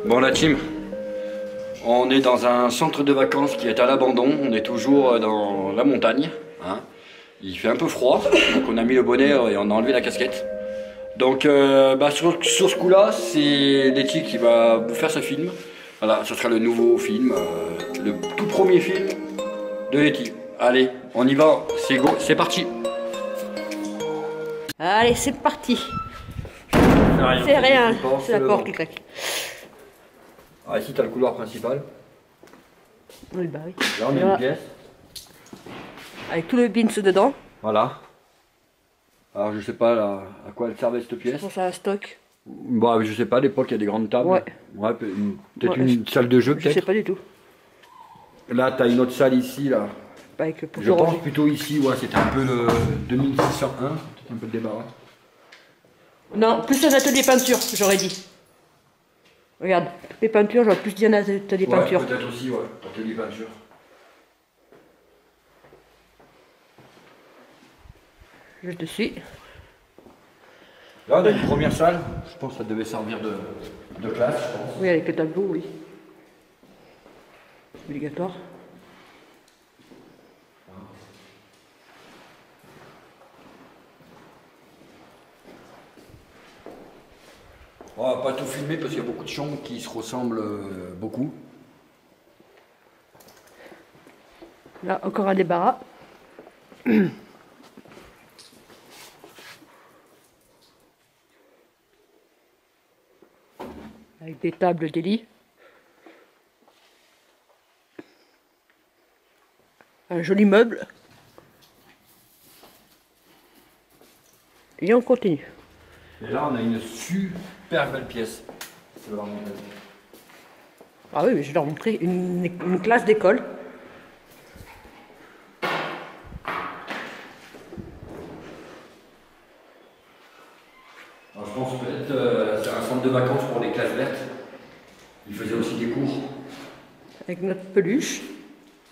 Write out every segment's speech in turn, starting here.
Bon la team, on est dans un centre de vacances qui est à l'abandon, on est toujours dans la montagne, hein. Il fait un peu froid, donc on a mis le bonnet et on a enlevé la casquette. Donc sur ce coup-là, c'est Letty qui va vous faire ce film. Voilà, ce sera le nouveau film, le tout premier film de Letty. Allez, on y va, c'est go, c'est parti. Allez, c'est parti. C'est rien, c'est la porte qui claque. Ah, ici, tu as le couloir principal. Oui, bah oui. Là, on a une pièce. Avec tout le bins dedans. Voilà. Alors, je sais pas là, à quoi elle servait cette pièce. Je pense à un stock. Bah, je sais pas, à l'époque, il y a des grandes tables. Ouais. Ouais, peut-être une salle de jeu, peut-être. Je sais pas du tout. Là, tu as une autre salle ici, là. Avec Je pense plutôt ici, ouais, c'était un peu le 2601. Peut-être un peu de débarras. Non, plus un atelier peinture, j'aurais dit. Regarde, les peintures, j'aurais plus dit un atelier peinture. Peut-être aussi, ouais, atelier peinture. Je te suis. Là, on a une première salle. Je pense que ça devait servir de classe, je pense. Oui, avec le tableau, oui. Obligatoire. On va pas tout filmer parce qu'il y a beaucoup de chambres qui se ressemblent beaucoup. Là, encore un débarras. Avec des tables, des lits. Un joli meuble. Et on continue. Et là, on a une super belle pièce. Je vais leur montrer. Ah oui, mais je vais leur montrer une classe d'école. Alors, je pense peut-être c'est un centre de vacances pour les classes vertes. Ils faisaient aussi des cours. Avec notre peluche.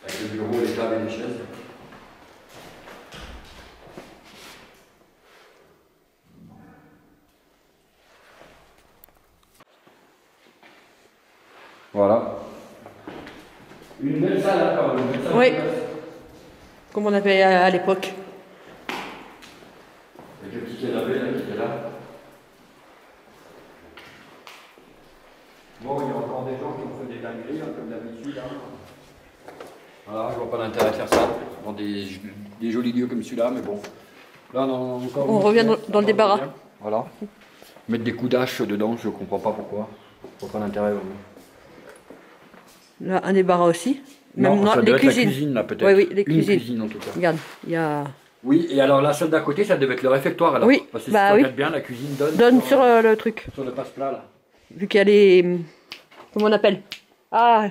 Avec le bureau, les tables et les chaises. Voilà. Une belle salle, hein, quand même. Oui. Comme on avait à l'époque. Avec le petit canapé là, qui était là. Bon, il y a encore des gens qui ont fait des dingueries, hein, comme d'habitude. Hein. Voilà, je vois pas l'intérêt de faire ça dans des jolis lieux comme celui-là, mais bon. Là, On revient dans le débarras. Voilà. Mettre des coups d'âche dedans, je comprends pas pourquoi. Je vois pas l'intérêt vraiment. Là, un débarras aussi. Non, même ça les devait cuisines. être la cuisine là peut-être. Oui, oui, les Une cuisines. cuisine en tout cas. Regarde, il y a... Oui, et alors la salle d'à côté, ça devait être le réfectoire alors. Oui, parce que bah si tu oui. regardes bien, la cuisine Donne sur le truc. sur le passe-plat là. Vu qu'il y a les... Comment on appelle? Ah,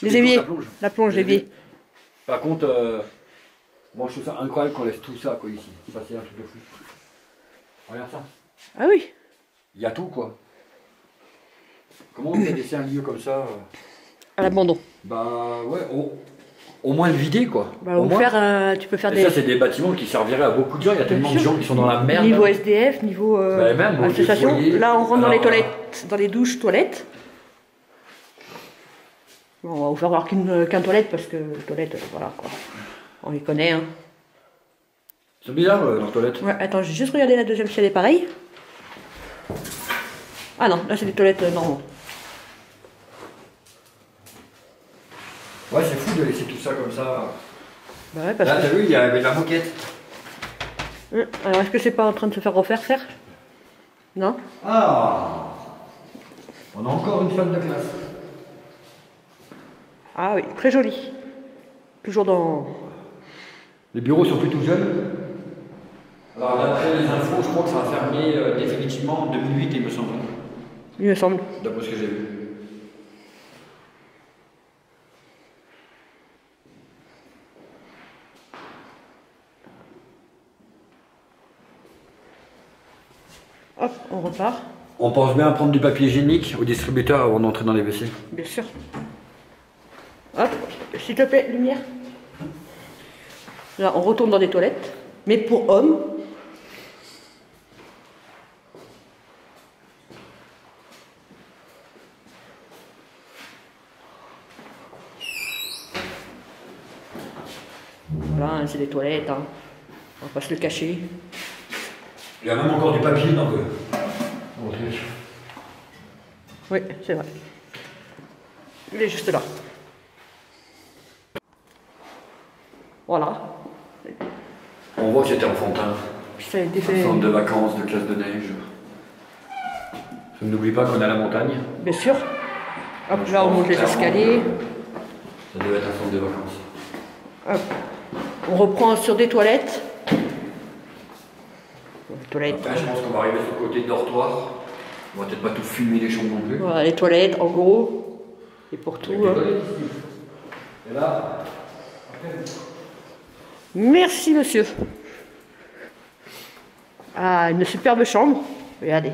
les éviers. La plonge, l'évier. Par contre, moi je trouve ça incroyable qu'on laisse tout ça quoi ici. Ça c'est un truc de fou. Regarde ça. Ah oui. Il y a tout quoi. Comment on peut laisser un lieu comme ça À l'abandon. Bah ouais, au moins le vider quoi. Bah, Au moins. tu peux faire Et des... ça c'est des bâtiments qui serviraient à beaucoup de gens. Il y a tellement de gens qui sont dans la merde. Niveau SDF, niveau Bah, même, association. des foyers. Là, on rentre dans les Alors, toilettes, dans les douches, toilettes. Bon, on va vous faire voir qu'un toilette parce que toilette, voilà quoi. On les connaît, hein. C'est bizarre leur toilette. Ouais, attends, j'ai juste regardé la deuxième si elle est pareille. Ah non, là c'est des toilettes normaux. Ouais, c'est fou de laisser tout ça comme ça. Bah ouais, parce Là, t'as vu, il y avait de la moquette. Alors, est-ce que c'est pas en train de se faire refaire, Non. Ah, on a encore une salle de classe. Ah oui, très joli. Toujours dans... Les bureaux sont plutôt jeunes. Alors d'après les infos, je crois que ça a fermé définitivement en 2008, il me semble. Il me semble. D'après ce que j'ai vu. Hop, on repart. On pense bien à prendre du papier hygiénique au distributeur avant d'entrer dans les WC. Bien sûr. Hop, s'il te plaît, lumière. Là, on retourne dans des toilettes, mais pour hommes. bain, c'est des toilettes, hein. On va pas se le cacher. Il y a même encore du papier dans le... Oui, c'est vrai. Il est juste là. Voilà. On voit que c'était enfantin. Ça a été fait. Centre de vacances, de classe de neige. N'oublie pas qu'on est à la montagne. Bien sûr. Hop, là on monte les escaliers. Ça devait être un centre de vacances. Hop. On reprend sur des toilettes. Toilettes. Après, je pense qu'on va arriver sur le côté de dortoir. On va peut-être pas tout filmer les chambres non plus. Voilà, les toilettes en gros. Et pour tout. Et là. Merci monsieur. Ah, une superbe chambre. Regardez.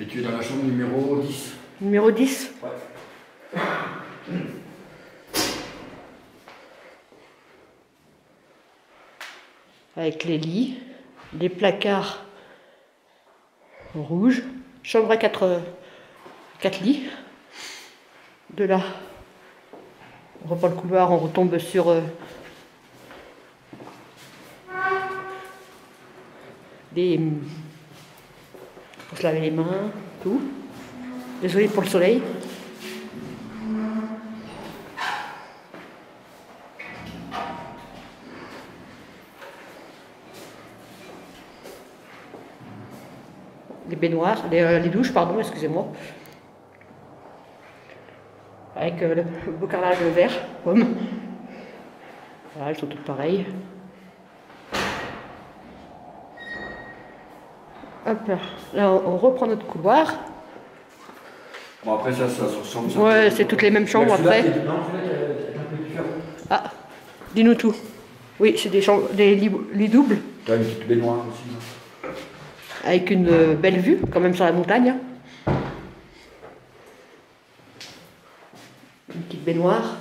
Et tu es dans la chambre numéro 10. Numéro 10. Ouais. Avec les lits, les placards rouges, chambre à 4 lits. De là, on reprend le couloir, on retombe sur des... pour se laver les mains, tout. Désolé pour le soleil. Les baignoires, les douches, pardon, excusez-moi. Avec le beau carrelage vert, pomme. Voilà, elles sont toutes pareilles. Hop, là on reprend notre couloir. Bon, après ça ressemble. Ouais, c'est toutes les mêmes chambres après. Non, celui-là est un peu différent. Ah, dis-nous tout. Oui, c'est des chambres, des lits doubles. Tu as une petite baignoire aussi. Avec une belle vue, quand même sur la montagne. Une petite baignoire.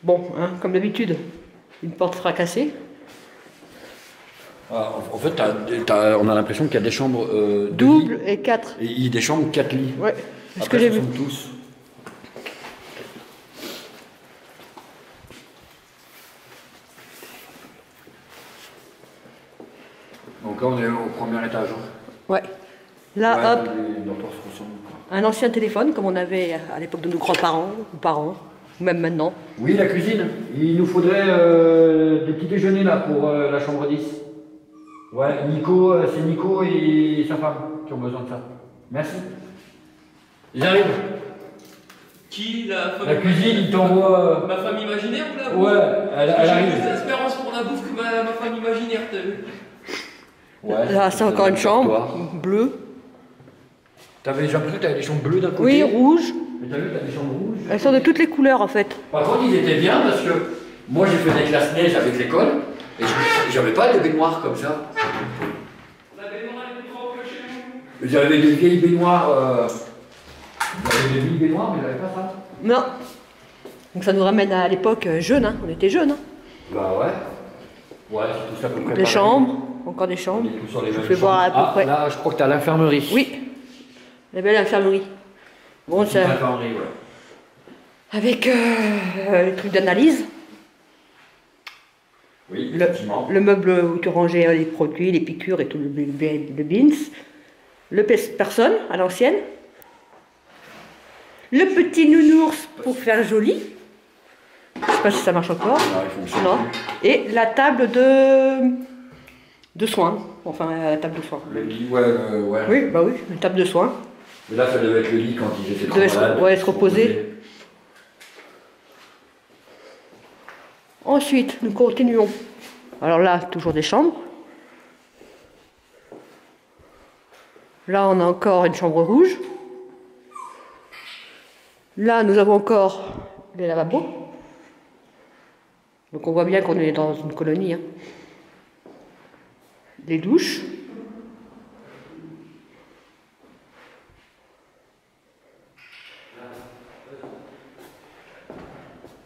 Bon, hein, comme d'habitude, une porte fracassée. Ah, en fait, on a l'impression qu'il y a des chambres Double et 4. Et il y a des chambres 4 lits. Ouais, c'est ce Après, que j'ai ce vu. sont tous. Donc là, on est au premier étage. Hein. Ouais. Là, hop, Les dortoirs se ressemblent, quoi. un ancien téléphone, comme on avait à l'époque de nos grands-parents, ou parents, ou même maintenant. Oui, la cuisine. Il nous faudrait des petits déjeuners là pour la chambre 10. Ouais, Nico, c'est Nico et sa femme qui ont besoin de ça. Merci. Ils arrivent. Qui la femme La cuisine, il t'envoie. Ma femme imaginaire ou la bouffe? Ouais, elle J'ai arrive. plus d'espérance pour la bouffe que ma femme imaginaire, t'as vu? Ouais, Là, c'est encore une chambre bleue. T'avais déjà l'impression que t'avais des chambres bleues d'un côté. Oui, rouge. Mais t'as vu, t'as des chambres rouges. Elles sont de toutes les couleurs en fait. Par contre, ils étaient bien parce que moi j'ai fait des classes neige avec l'école et j'avais pas de baignoire comme ça. La baignoire est plus grande que chez nous. J'avais des vieilles baignoires. J'avais des vieilles baignoires, mais j'avais pas ça. Non. Donc ça nous ramène à l'époque jeune, hein. On était jeunes. Hein. Bah ouais. Ouais, c'est tout ça à peu près. Des pareil. chambres, encore des On chambres. est tous sur les Je mêmes vais voir à chambres. peu près. Là, je crois que t'as l'infirmerie. Oui. La belle infirmerie. Bon, ça. L'infirmerie, ouais. Avec les trucs d'analyse. Oui, effectivement. Le meuble où tu rangeais les produits, les piqûres et tout le bins. Le personne à l'ancienne. Le petit nounours pour faire joli. Je sais pas si ça marche encore. Non, il fonctionne Non. plus. Et la table de soins. Enfin, la table de soins. Le lit, ouais. Oui, bah oui, une table de soins. Mais là, ça devait être le lit quand ils étaient Ils trop devaient malades. se reposer. Ensuite, nous continuons. Alors là, toujours des chambres. Là, on a encore une chambre rouge. Là, nous avons encore les lavabos. Donc on voit bien qu'on est dans une colonie. Hein. Les douches.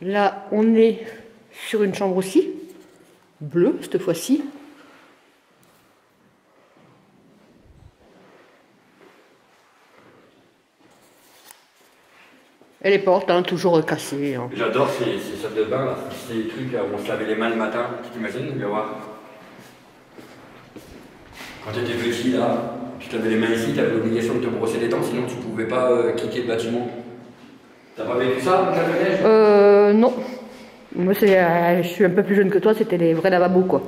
Là, on est sur une chambre aussi, bleue cette fois-ci. Et les portes, hein, toujours cassées. Hein. J'adore ces salles de bain, là. Ces trucs où on se lavait les mains le matin, tu t'imagines, viens voir. Quand tu étais petit, là, tu te lavais les mains ici, tu avais l'obligation de te brosser les dents, sinon tu pouvais pas quitter le bâtiment. T'as pas vécu ça, Non. Moi, je suis un peu plus jeune que toi, c'était les vrais lavabos, quoi.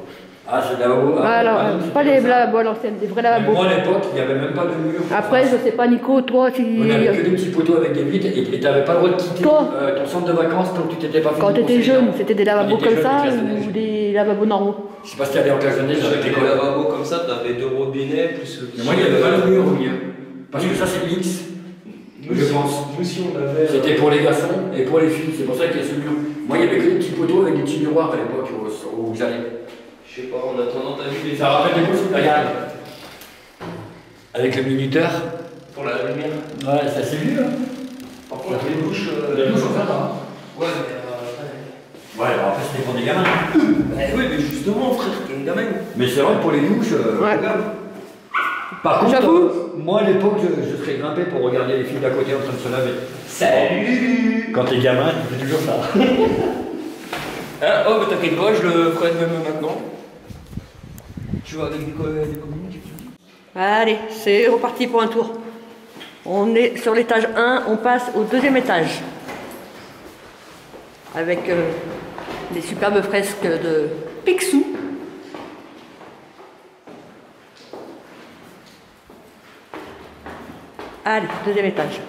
Ah, c'est le lavabo. Alors, pas les lavabos à l'ancienne, des vrais lavabos. Moi, à l'époque, il n'y avait même pas de mur. Après, je sais pas, Nico, toi, tu... On avait que des petits poteaux avec des vitres et tu n'avais pas le droit de quitter toi, ton centre de vacances tant que tu t'étais pas fait. quand tu étais jeune, c'était des lavabos comme ça ou ou des lavabos normaux? Je sais pas si tu allais en classe de neige avec Avec les les lavabos comme ça, t'avais 2 robinets plus. Mais moi, il n'y avait pas le mur au milieu. Parce que ça, c'est X. Je pense. Nous aussi, on avait. C'était pour les garçons et pour les filles, c'est pour ça qu'il y a ce mur. Moi, il y avait que des petits poteaux avec des petits miroirs à l'époque où j'allais. Je sais pas, en attendant, t'as vu les. Ça rappelle des bouches, regarde. Avec le minuteur. Pour la lumière. Ouais, ça c'est mieux. Hein. Par contre, les douches. Les douches, on fait pas. Ouais, mais. Ouais, alors après, c'était pour des gamins. Oui, mais justement, frère, t'es une gamine. Mais c'est vrai que pour les douches. Ouais. Par contre, J'avoue. moi à l'époque, je serais grimpé pour regarder les filles d'à côté en train de se laver. Salut. Quand t'es gamin, tu fais toujours ça. Hein? Oh, bah t'inquiète pas, je le ferai même maintenant. Tu vas avec des communes, tu dis. Allez, c'est reparti pour un tour. On est sur l'étage 1, on passe au 2e étage. Avec les superbes fresques de Picsou. Allez, 2e étage.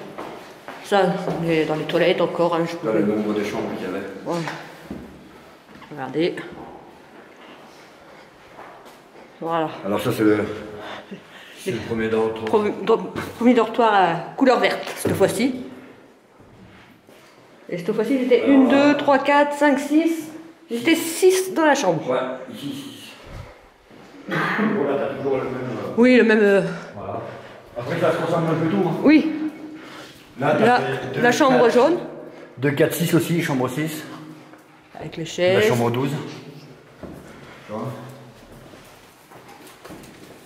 Ça, on est dans les toilettes encore. Hein, je Là, peux... le nombre de chambres qu'il y avait. Ouais. Regardez. Voilà. Alors ça c'est le premier dortoir. Premier dortoir à couleur verte, cette fois-ci. Et cette fois-ci, j'étais 1, 2, 3, 4, 5, 6. J'étais 6 dans la chambre. Ouais, ici 6. Voilà, t'as toujours le même. Oui, le même. Voilà. Après ça se ressemble un peu tout. Hein. Oui. Là, Là, la chambre jaune. 2, 4, 6 aussi, chambre 6. Avec les La chaises. chambre 12.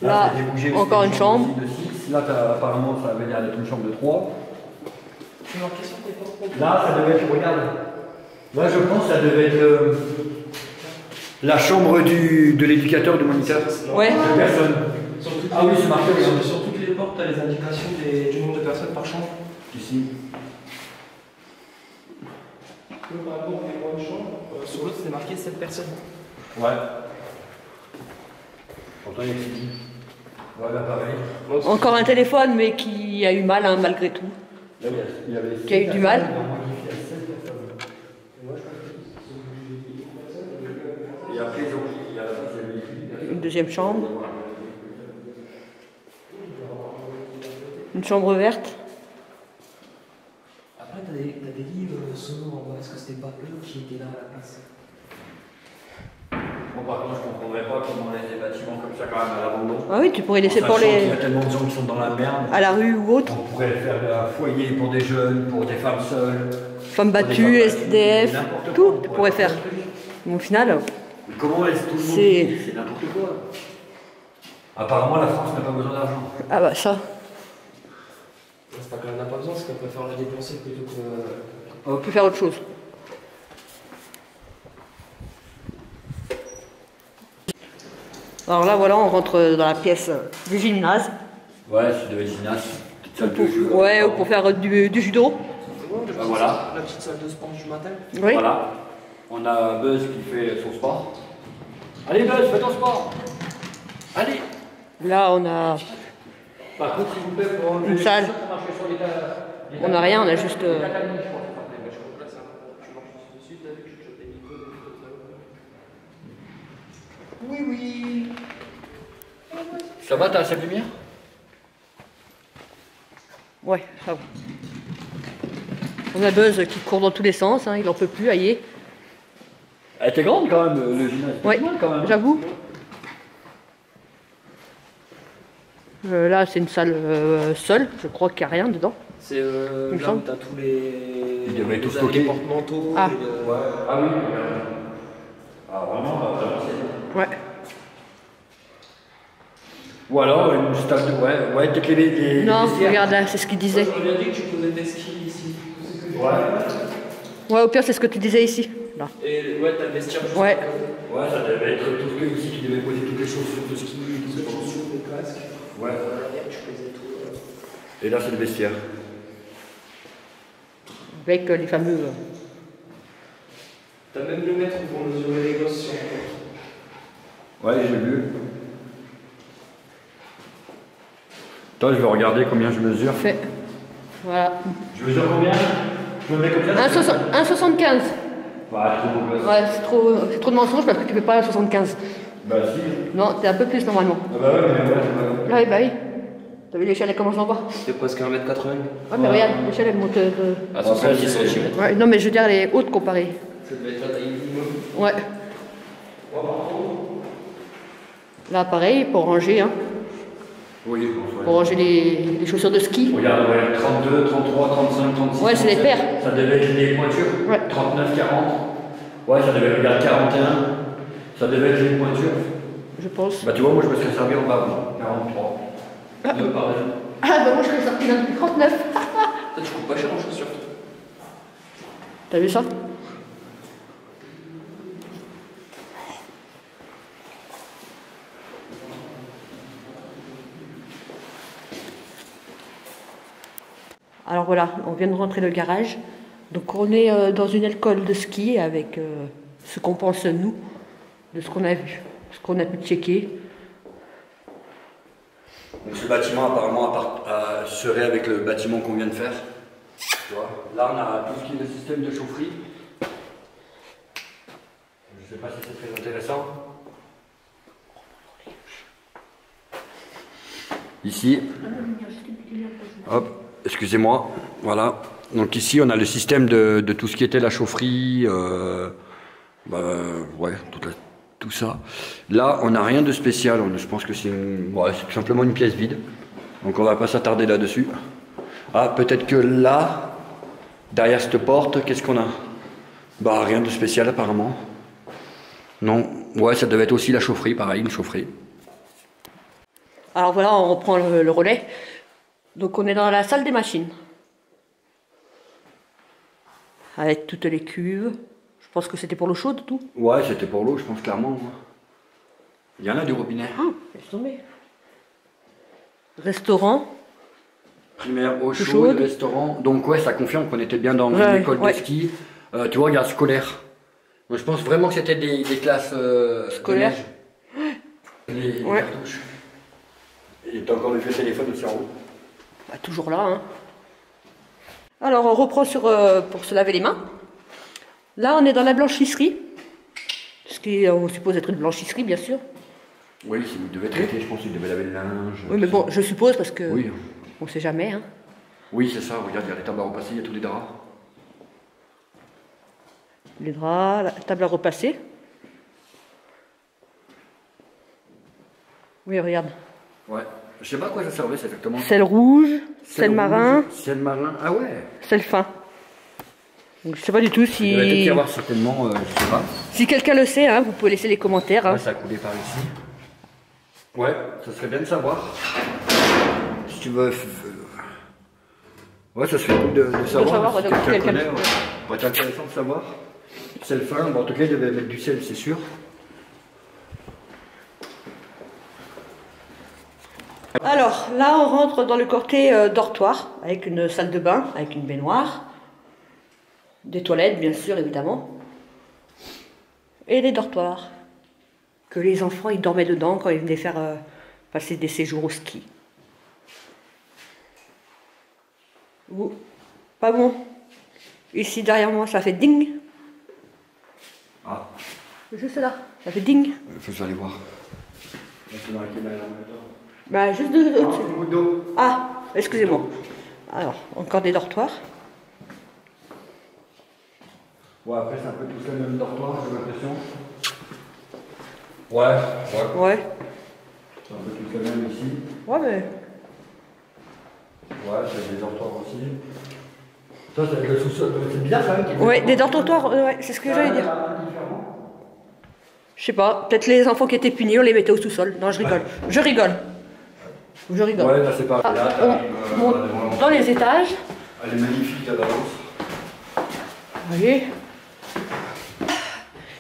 Là, t'as débougé encore aussi une chambre. De 6. Là, apparemment, ça avait l'air d'être une chambre de 3. Là, ça devait être, regarde. Là, je pense que ça devait être la chambre de l'éducateur, du moniteur. Ouais. De personne. Ah oui, c'est marqué. Sur toutes les portes, t'as les indications du nombre de personnes par chambre. Ici. Par rapport aux grandes chambres, sur l'autre, c'est marqué 7 personnes. Ouais. Pourtant, il y a Sylvie. Voilà, pareil. Encore un téléphone, mais qui a eu mal, hein, malgré tout. Là, il y avait Qui a eu du mal. Et après, il y a Une 2e chambre. Une chambre verte. Après, t'as des lits sonores en bas. Est-ce que c'était pas eux qui étaient là à la place? Bon, par contre, je ne comprendrais pas comment on laisse des bâtiments comme ça quand même à l'abandon. Ah oui, tu pourrais laisser En pour sachant qu'il les y a tellement de gens qui sont dans la merde. à la rue ou autre. On pourrait faire un foyer pour des jeunes, pour des femmes seules. Femmes pour des battues, femmes battues, SDF, n'importe quoi, tout, on tu pourrais faire. Mais au final, Mais comment on laisse tout le monde C'est- vivre? C'est n'importe quoi. Apparemment, la France n'a pas besoin d'argent. ah bah ça. C'est pas qu'elle en a pas besoin, c'est qu'elle préfère la dépenser plutôt que. On peut faire autre chose. Alors là, voilà, on rentre dans la pièce du gymnase. Ouais, c'est de gymnase. Petite salle de jeu. Ouais, ou pour faire du judo. Bah voilà. La petite salle de sport du matin. Oui. Voilà. On a Buzz qui fait son sport. Allez Buzz, fais ton sport. Allez. Là, on a Par contre, s'il vous plaît, pour enlever une salle. pour marcher sur les On n'a rien, on a juste. Oui, oui. Ça va, t'as assez de lumière? Ouais, ça va. On a Buzz qui court dans tous les sens, hein, il en peut plus, aïe. Elle était grande quand même, le gymnase. Ouais, Pas mal, quand même. j'avoue. Là, c'est une salle seule, je crois qu'il n'y a rien dedans. C'est Il me là où semble. t'as tous les. Ils devaient tout les stocker. porte-manteaux. Ah. Ouais. Ah oui. Ah vraiment, vraiment c'est. Ouais. Ou alors une stade de. Ouais, peut-être les Non, vestiaires. regarde là, c'est ce qu'il disait. J'aurais bien dit que tu posais tes skis ici. Ouais, au pire, c'est ce que tu disais ici. Là. Et ouais, t'as le vestiaire juste Ouais. à côté. Ouais, ça devait être tout ce que ici, tu devais poser toutes les chaussures de ski, toutes les chaussures. Les casques. Ouais. Tu faisais tout. Et là, c'est le vestiaire. Avec les fameux. T'as même le mètre pour mesurer les gosses sur Ouais, j'ai vu. Toi, je vais regarder combien je mesure. Fait. Voilà. Je mesure combien? Je me mets combien? 1,75. Bah, trop beau. Ouais, c'est trop de mensonges parce que tu fais pas 1,75. Bah, si. Non, t'es un peu plus normalement. Ah, bah, ouais, mais ouais. Ouais, bah oui. T'as vu l'échelle, elle commence en bas. C'est presque 1m80. Ouais, mais regarde, l'échelle, elle monte. À 70 cm. Ouais, non, mais je veux dire, elle est haute comparée. Ça devait être la taille minimum. Ouais. Là, pareil, pour ranger, hein. Oui, Pour ranger les chaussures de ski. Regarde, ouais, 32, 33, 35, 36. Ouais, c'est les 37. paires. Ça devait être les pointures. Ouais. 39, 40. Ouais, ça devait être 41. Ça devait être les pointures. Je pense. Bah, tu vois, moi, je me serais servi en bas, moi. 43. Pareil. Ah, bah moi, je serais sorti d'un depuis 39. Toi, tu coûtes pas cher en chaussures. T'as vu ça? Alors voilà, on vient de rentrer le garage. Donc on est dans une école de ski avec ce qu'on pense nous, de ce qu'on a vu, ce qu'on a pu checker. Donc ce bâtiment apparemment serait avec le bâtiment qu'on vient de faire. Tu vois. Là on a tout ce qui est le système de chaufferie. Je ne sais pas si c'est très intéressant. Ici. Hop, excusez-moi. Voilà. Donc ici on a le système de tout ce qui était la chaufferie. Ouais, tout ça. Là, on n'a rien de spécial. Je pense que c'est c'est tout simplement une pièce vide. Donc on va pas s'attarder là-dessus. Ah, peut-être que là, derrière cette porte, qu'est-ce qu'on a? Bah, rien de spécial apparemment. Non. Ouais, ça devait être aussi la chaufferie, pareil, une chaufferie. Alors voilà, on reprend le relais. Donc on est dans la salle des machines. Avec toutes les cuves. Je pense que c'était pour l'eau chaude, tout. Ouais, c'était pour l'eau, je pense clairement. Il y en a du robinet. Ah, laisse tomber. Restaurant. Primaire, eau Chaude. chaude, restaurant. Donc ouais, ça confirme qu'on était bien dans une école de ski. Tu vois, regarde, scolaire. Moi, je pense vraiment que c'était des classes Scolaires. Les Ouais. cartouches. Et t'as encore le vieux téléphone aussi en haut. Bah, toujours là, hein. Alors on reprend pour se laver les mains. Là on est dans la blanchisserie. Ce qui on suppose être une blanchisserie, bien sûr. Oui, si vous devez traiter, je pense qu'il devait laver le linge. Oui, mais bon, je suppose parce que Oui, on sait jamais, hein. oui c'est ça. Regarde, il y a les tables à repasser, il y a tous les draps. Les draps, la table à repasser. Oui, regarde. Ouais. Je sais pas à quoi ça servait, c'est exactement. Sel rouge, sel rouge, marin, Sel marin, ah ouais. sel fin. Donc, je sais pas du tout Il devait peut-être y si, avoir certainement, je sais pas. si quelqu'un le sait, hein, vous pouvez laisser les commentaires. Hein. Ouais, ça a coulé par ici. Ouais, ça serait bien de savoir. Si tu veux. Ouais, ça serait cool de savoir. savoir, Si de quelqu'un quelqu'un. connaît, ouais. Ça pourrait être intéressant de savoir. Sel fin, bon, en tout cas, il devait mettre du sel, c'est sûr. Alors, là, on rentre dans le côté dortoir, avec une salle de bain, avec une baignoire, des toilettes, bien sûr, évidemment, et des dortoirs, que les enfants, ils dormaient dedans quand ils venaient faire passer des séjours au ski. Ouh, pas bon. Ici, derrière moi, ça fait ding. Ah, Juste là, ça fait ding. il faut que j'aille voir. C'est dans la caméra, Bah, juste une goutte d'eau. Ah, excusez-moi. Alors, encore des dortoirs. Ouais, après, c'est un peu tous les mêmes dortoirs, j'ai l'impression. Ouais. Ouais. C'est un peu tous les mêmes ici. Ouais, mais... Ouais, c'est des dortoirs aussi. Ça, c'est le sous-sol. C'est bizarre quand même. Ouais, des dortoirs, ouais, c'est ce que j'allais dire. Je sais pas, peut-être les enfants qui étaient punis, on les mettait au sous-sol. Non, je rigole. Je rigole. Je rigole. Ouais, là, c'est pas. Ah, Là, on monte dans les étages. Elle est magnifique, la balance. Allez.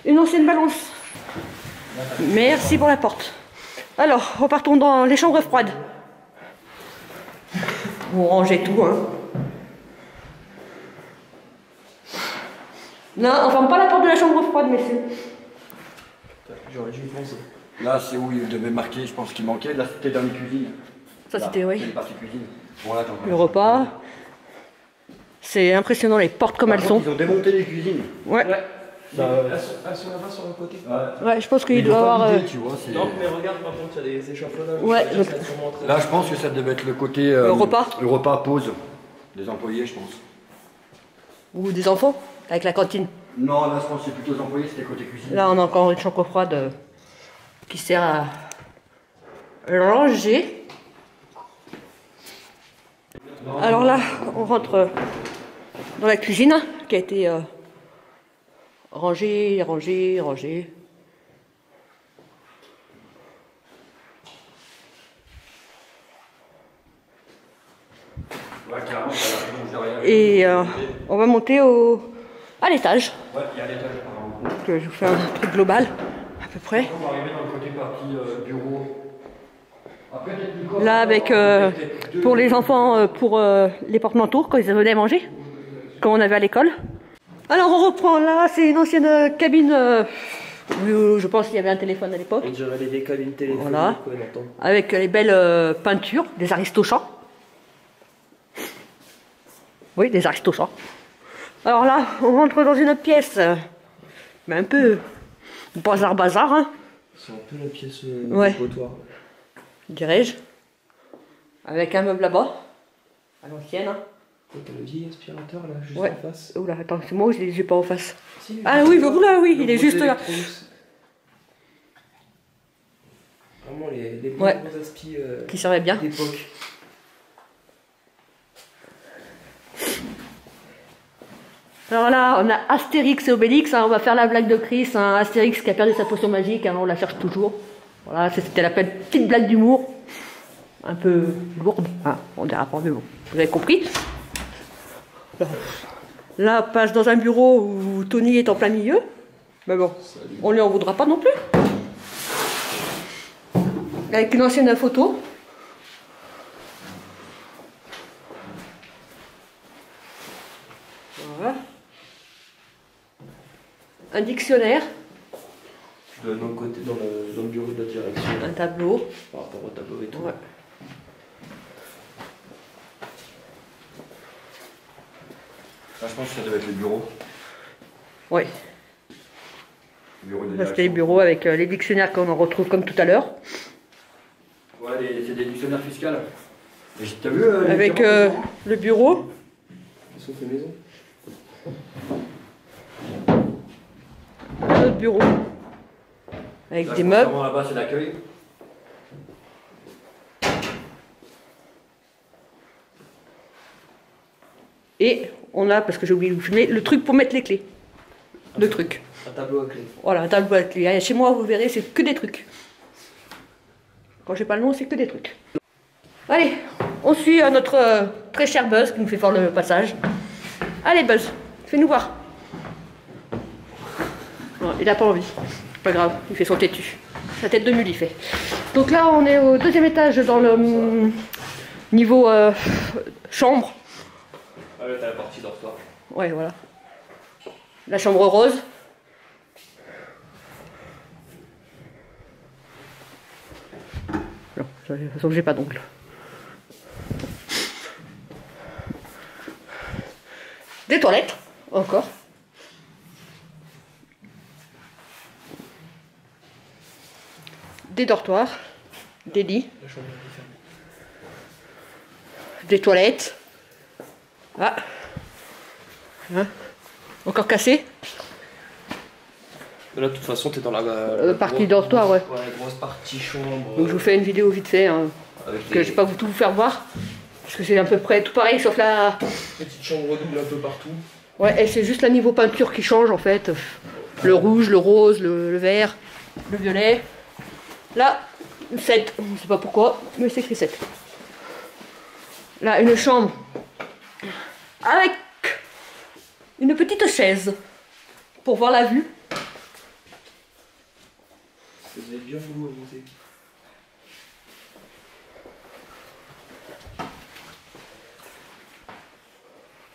Une ancienne balance. Merci pour la porte. Alors, repartons dans les chambres froides. On rangeait tout, hein. Non, on ferme pas la porte de la chambre froide, messieurs. J'aurais dû y penser. Là, c'est où il devait marquer, je pense qu'il manquait. Là, c'était dans les cuisines. Ça, c'était, oui. C'est une partie cuisine. Bon, là, attends. Le repas. C'est impressionnant, les portes comme elles sont. Ils ont démonté les cuisines. Ouais. Elles sont là-bas sur le côté. Ouais, je pense qu'il Mais doit ils ont pas avoir... vidé, tu vois, c'est- Non, mais regarde, par contre, il y a des échafaudages. Ouais, Je donc- ça a sûrement entré. Là, je pense que ça devait être le côté... repas. Le repas pause des employés, je pense. Ou des enfants, avec la cantine. Non, là, je pense que c'est plutôt les employés, c'était côté cuisine. Là, on a encore une chambre froide qui sert à ranger. Alors là, on rentre dans la cuisine qui a été rangée. Ouais, carrément, ça a l'air derrière. Et on va monter à l'étage. Ouais, il y a l'étage, apparemment. Donc, je vous fais un truc global, à peu près. On va arriver dans le côté partie bureau. Après, peut-être Là, avec pour les enfants, pour les porte-manteaux, quand ils venaient manger, quand on avait à l'école. Alors, on reprend là, c'est une ancienne cabine. Je pense qu'il y avait un téléphone à l'époque. On dirait les cabines téléphoniques, Voilà. quoi, Nathan. Avec les belles peintures, des aristochats. Oui, des aristochats. Alors là, on rentre dans une pièce, mais un peu bazar, hein, C'est un peu la pièce Ouais. du trottoir. dirais-je. Avec un meuble là-bas, à l'ancienne. Hein. T'as le vieil aspirateur là, juste Ouais. en face. Oula, attends, c'est moi, je l'ai pas en face. Si, Ah oui, là, oui, il est le juste là. Electrolux. Vraiment les bons Ouais. gros aspi Qui servait bien. d'époque. Alors là, on a Astérix et Obélix, hein, on va faire la blague de Chris, hein, Astérix qui a perdu sa potion magique, hein, on la cherche toujours. Voilà, c'était la petite blague d'humour, un peu lourde, hein, on dira pas, mais bon, vous avez compris. Là, on passe dans un bureau où Tony est en plein milieu, mais bon, on lui en voudra pas non plus. Avec une ancienne photo. Voilà. Un dictionnaire, Dans le côté, dans le bureau de la direction, un tableau. par rapport au tableau et tout. Ouais. Là, je pense que ça devait être les bureaux. Ouais. Bureau de Là, c'était les direction. bureaux avec les dictionnaires qu'on en retrouve comme tout à l'heure. Ouais, c'est des dictionnaires fiscaux. Et t'as vu les Avec différents le bureau. Ils sont fait maison. Un autre bureau. Avec Là, des je pense meubles. vraiment là-bas, c'est l'accueil. Et on a, parce que j'ai oublié de vous filmer, le truc pour mettre les clés. Le truc. Un tableau à clé. Voilà, un tableau à clés. Chez moi, vous verrez, c'est que des trucs. Quand j'ai pas le nom, c'est que des trucs. Allez, on suit notre très cher Buzz qui nous fait faire le passage. Allez Buzz, fais-nous voir. Non, il a pas envie. Pas grave, il fait son têtu. Sa tête de mule, il fait. Donc là, on est au deuxième étage dans le niveau chambre. Ah là, t'as la partie dortoir. Ouais, voilà. La chambre rose. Non, de toute façon, j'ai pas d'ongle. Des toilettes, encore. Des dortoirs, des lits, La chambre est fermée. des toilettes. Ah. Hein, encore cassé. Là, de toute façon, t'es dans la partie dortoir, ouais. Ouais, grosse partie chambre. Donc je vous fais une vidéo vite fait, hein, Avec que je vais pas tout vous faire voir. Parce que c'est à peu près tout pareil, sauf la... petite chambre double un peu partout. Ouais, et c'est juste la niveau peinture qui change en fait. Le rouge, le rose, le vert, le violet. Là, 7, je sais pas pourquoi, mais c'est écrit 7. Là, une chambre avec une petite chaise pour voir la vue. Vous avez bien voulu avancer.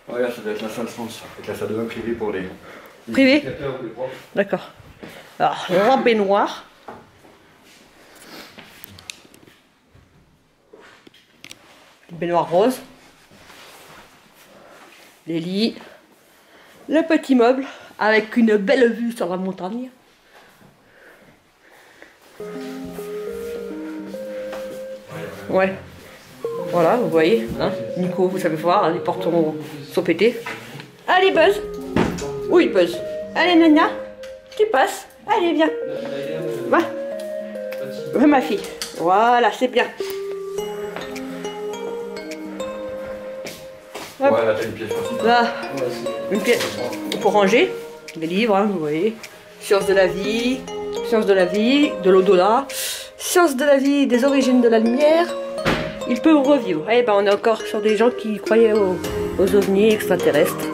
Ouais, là, ça doit être la salle France, avec la salle de bain privée pour les... Privé? éducateurs ou les profs. D'accord. Alors, la baignoire. Baignoire rose. Les lits. Le petit meuble avec une belle vue sur la montagne. Ouais. Voilà, vous voyez. Hein. Nico, vous savez voir, les portes sont pétées. Allez, Buzz. Oui, Buzz. Allez, Nana. Tu passes. Allez, viens. Va. Va, ma fille. Voilà, c'est bien. Hop. Ouais, là, t'as une pièce principale. Là, une pièce pour ranger des livres, hein, vous voyez. Sciences de la vie, de l'au-delà, sciences de la vie, des origines de la lumière. Il peut revivre. Eh ben, on est encore sur des gens qui croyaient aux ovnis extraterrestres.